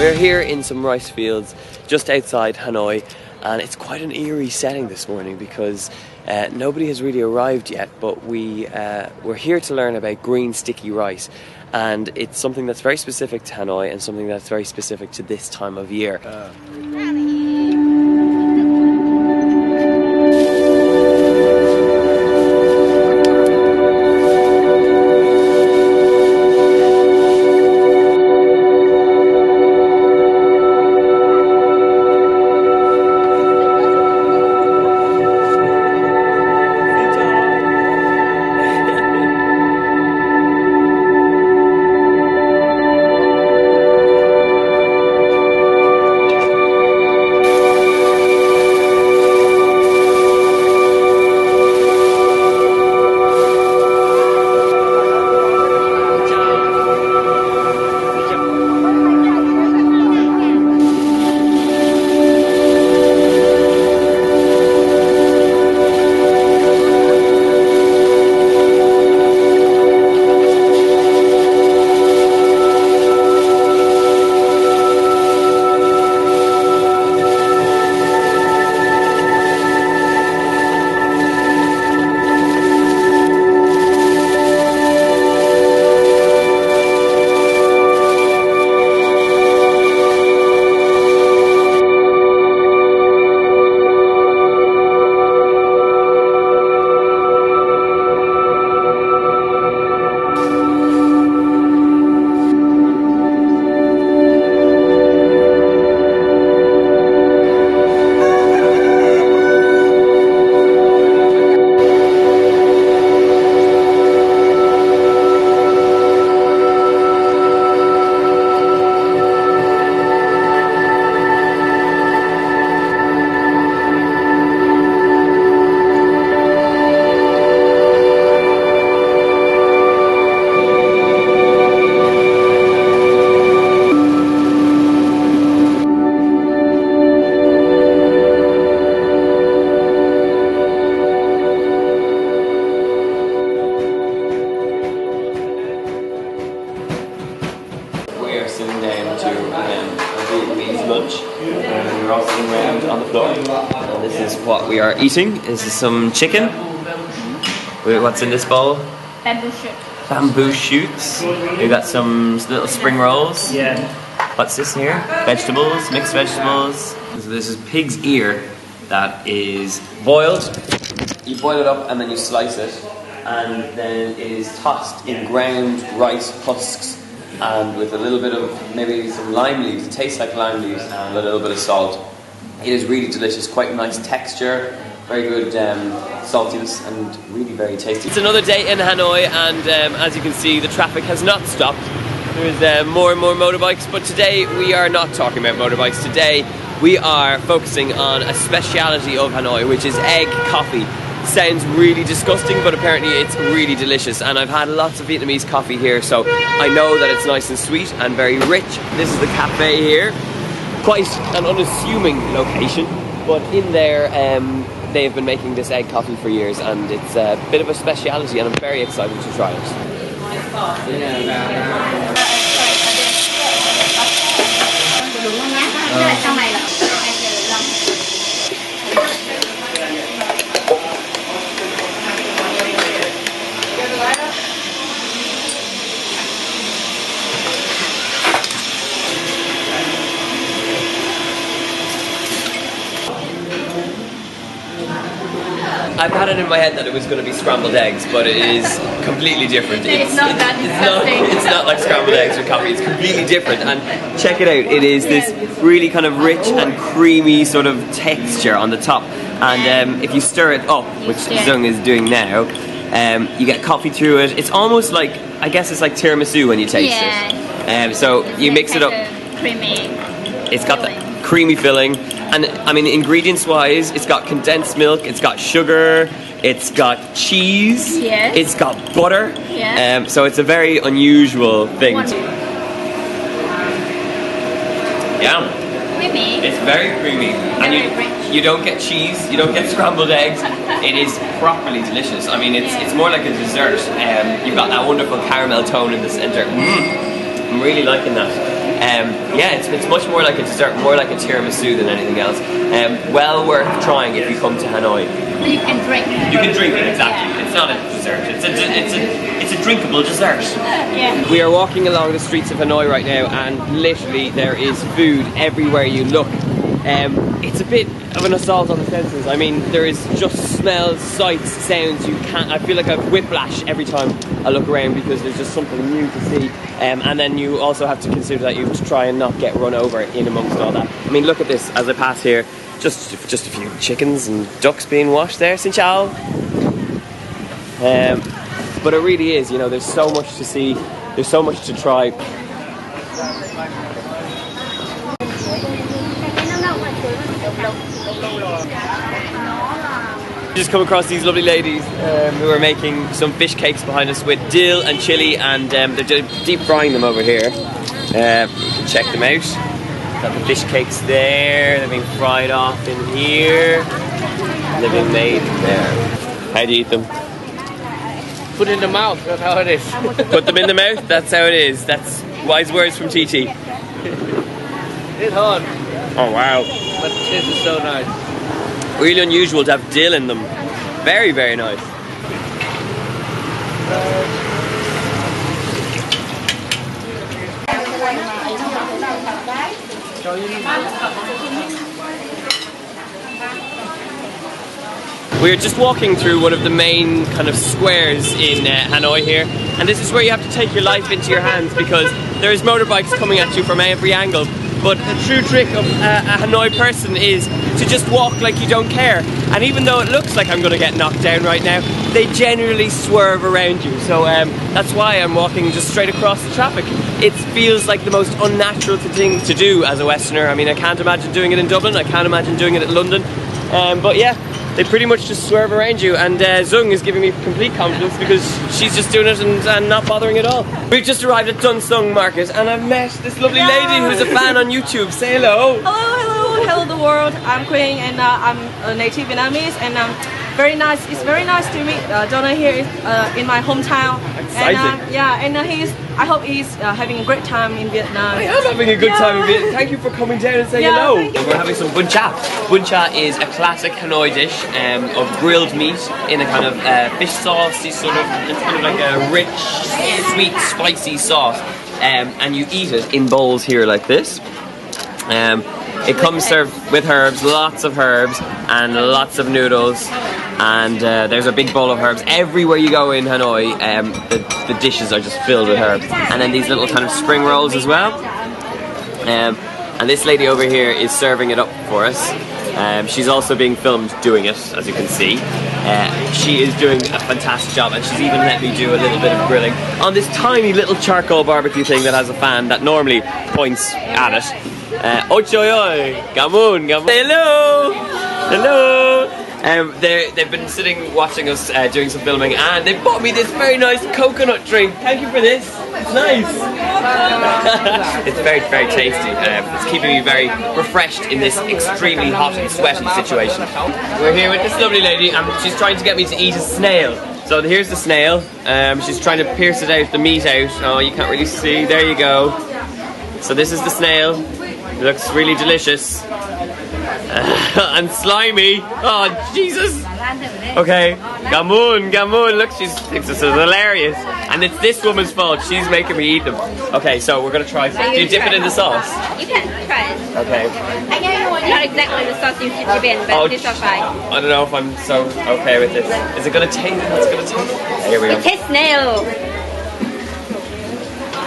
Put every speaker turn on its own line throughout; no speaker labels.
We're here in some rice fields just outside Hanoi, and it's quite an eerie setting this morning because nobody has really arrived yet, but we're here to learn about green sticky rice, and it's something that's very specific to Hanoi and something that's very specific to this time of year. Sitting down to a Vietnamese lunch, and we're all sitting around on the floor, and this is what we are eating. This is some chicken. What's in this bowl?
Bamboo shoots.
Bamboo shoots. We've got some little spring rolls.
Yeah.
What's this here? Vegetables, mixed vegetables. So this is pig's ear that is boiled. You boil it up and then you slice it, and then it is tossed in ground rice husks, and with a little bit of maybe some lime leaves. It tastes like lime leaves and a little bit of salt. It is really delicious, quite nice texture, very good saltiness, and really very tasty. It's another day in Hanoi, and as you can see, the traffic has not stopped. There's more and more motorbikes, but today we are not talking about motorbikes. Today we are focusing on a speciality of Hanoi, which is egg coffee. Sounds really disgusting, but apparently it's really delicious, and I've had lots of Vietnamese coffee here, so I know that it's nice and sweet and very rich. This is the cafe here, quite an unassuming location, but in there they have been making this egg coffee for years, and it's a bit of a speciality, and I'm very excited to try it. I've had it in my head that it was going to be scrambled eggs, but it is completely different.
It's not that disgusting.
It's not like scrambled eggs with coffee. It's completely different. And check it out. It is this really kind of rich and creamy sort of texture on the top. And if you stir it up, which Zung is doing now, you get coffee through it. It's almost like, I guess it's like tiramisu when you taste it. So you mix it up.
Creamy.
It's got that creamy filling. And I mean, ingredients wise, it's got condensed milk, it's got sugar, it's got cheese, it's got butter. So it's a very unusual thing. Yeah.
Creamy.
It's very creamy. And you don't get cheese, you don't get scrambled eggs. It is properly delicious. I mean, it's more like a dessert. You've got that wonderful caramel tone in the center. I'm really liking that. Yeah, it's much more like a dessert, more like a tiramisu than anything else. Well worth trying if you come to Hanoi.
You can drink.
You can drink it, exactly. It's not a dessert. It's a drinkable dessert.
Yeah.
We are walking along the streets of Hanoi right now, and literally there is food everywhere you look. It's a bit of an assault on the senses. I mean, there is just smells, sights, sounds. You can't. I feel like I have whiplash every time I look around because there's just something new to see. And then you also have to consider that you have to try and not get run over in amongst all that. I mean, look at this as I pass here. Just a few chickens and ducks being washed there. Xin chào. But it really is. You know, there's so much to see. There's so much to try. Just come across these lovely ladies who are making some fish cakes behind us with dill and chili, and they're deep frying them over here. You can check them out. Got the fish cakes there. They're being fried off in here. They're being made there. How do you eat them?
Put it in the mouth, that's how it is.
Put them in the mouth. That's how it is. That's wise words from TT.
It's hard,
Oh wow.
but the taste is so nice.
Really unusual to have dill in them. Very, very nice. We're just walking through one of the main kind of squares in Hanoi here, and this is where you have to take your life into your hands because there's motorbikes coming at you from every angle. But the true trick of a Hanoi person is to just walk like you don't care. And even though it looks like I'm going to get knocked down right now, they generally swerve around you. So that's why I'm walking just straight across the traffic. It feels like the most unnatural thing to do as a Westerner. I mean, I can't imagine doing it in Dublin. I can't imagine doing it in London. But yeah, they pretty much just swerve around you, and Zung is giving me complete confidence because she's just doing it and not bothering at all. We've just arrived at Dongseong Market, and I've met this lovely lady who's a fan on YouTube. Say hello.
Hello the world. I'm Queen, and I'm a native Vietnamese, and very nice. It's very nice to meet Donal here in my hometown.
Exciting.
And I hope he's having a great time in Vietnam.
I am having a good time in Vietnam. Thank you for coming down and saying hello.
thank you.
We're having some bun cha. Bun cha is a classic Hanoi dish of grilled meat in a kind of fish sauce. It's kind of like a rich, sweet, spicy sauce. And you eat it in bowls here like this. It comes served with herbs, lots of herbs, and lots of noodles. And there's a big bowl of herbs everywhere you go in Hanoi. The dishes are just filled with herbs, and then these little kind of spring rolls as well. And this lady over here is serving it up for us. She's also being filmed doing it, as you can see. She is doing a fantastic job, and she's even let me do a little bit of grilling on this tiny little charcoal barbecue thing that has a fan that normally points at it. Oi trời ơi, cảm ơn. Hello, hello. They've been sitting watching us doing some filming, and they bought me this very nice coconut drink. Thank you for this. It's nice. It's very, very tasty. It's keeping me very refreshed in this extremely hot and sweaty situation. We're here with this lovely lady, and she's trying to get me to eat a snail. So here's the snail. She's trying to pierce it out, the meat out. Oh, you can't really see. There you go. So this is the snail. It looks really delicious. And slimy. Oh, Jesus. Okay. Gamoon. Look, she thinks this is hilarious. And it's this woman's fault. She's making me eat them. Okay, so we're going to try. Do you dip it in the sauce?
You can try it.
Okay.
Not exactly the sauce you should dip in, but it's all fine.
I don't know if I'm so okay with this. Is it going to taste? What's it going to taste? Here we go.
It tastes snail.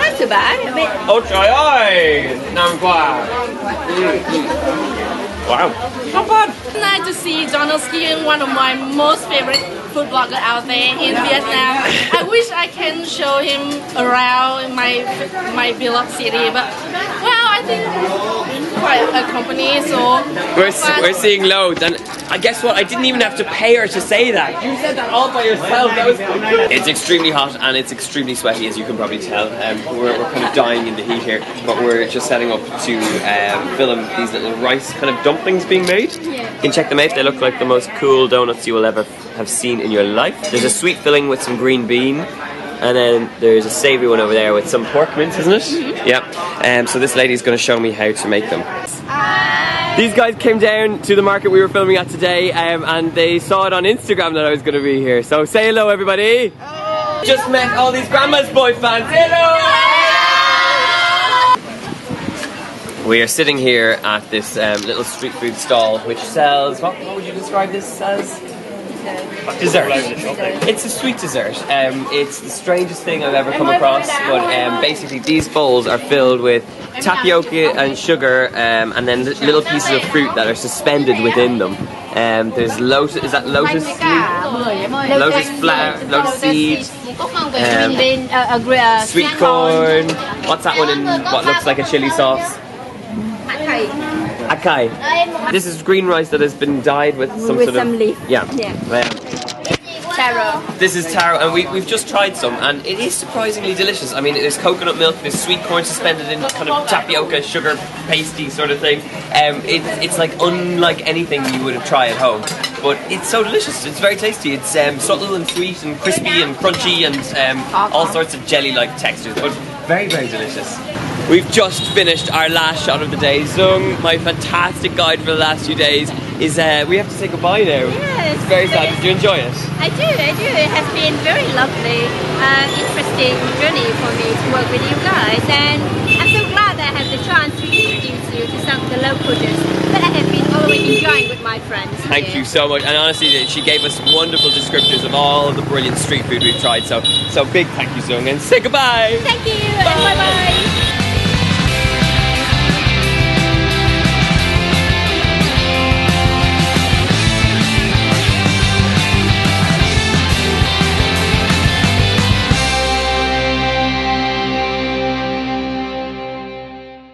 Not too bad. A bit.
Oh, trời ơi! Nam qua. Wow.
Not bad. Nice to see Donal Skehan, one of my most favorite food blogger out there in Vietnam. I wish I can show him around my beloved city, but well, I think quite a company, so
we're seeing loads, and I guess what? I didn't even have to pay her to say that. You said that all by yourself. That was good. It's extremely hot and it's extremely sweaty, as you can probably tell. We're kind of dying in the heat here, but we're just setting up to film these little rice kind of dumplings being made. You can check them out. They look like the most cool donuts you will ever have seen in your life. There's a sweet filling with some green bean, And then there's a savoury one over there with some pork mince, isn't it?
Mm-hmm.
Yeah. So this lady's going to show me how to make them. These guys came down to the market we were filming at today, and they saw it on Instagram that I was going to be here. So say hello, everybody. Oh. Just met all these Grandma's Boy fans. Say hello. We are sitting here at this little street food stall which sells, what would you describe this as? Dessert. It's a sweet dessert. It's the strangest thing I've ever come across, but basically these bowls are filled with tapioca and sugar, and then little pieces of fruit that are suspended within them. There's lotus, is that lotus seed? Lotus flower, lotus seed, sweet corn. What's that one in what looks like a chili sauce? Akai. This is green rice that has been dyed with some sort of
leaf.
Yeah.
Taro.
This is taro, and we've just tried some, and it is surprisingly delicious. I mean, there's coconut milk, there's sweet corn suspended in kind of tapioca, sugar, pasty sort of thing. It's like unlike anything you would have tried at home, but it's so delicious. It's very tasty. It's subtle and sweet and crispy and crunchy and all sorts of jelly-like textures, but very, very delicious. We've just finished our last shot of the day. Zung, my fantastic guide for the last few days, is we have to say goodbye now.
Yes.
It's very sad. Did you enjoy it?
I do. It has been very lovely, interesting journey for me to work with you guys, and I'm so glad that I had the chance to introduce you to some of the local dishes that I have been always enjoying with my friends.
Thank you so much, and honestly, she gave us wonderful descriptors of all the brilliant street food we've tried. So big thank you, Zung, and say goodbye.
Thank you, and bye bye.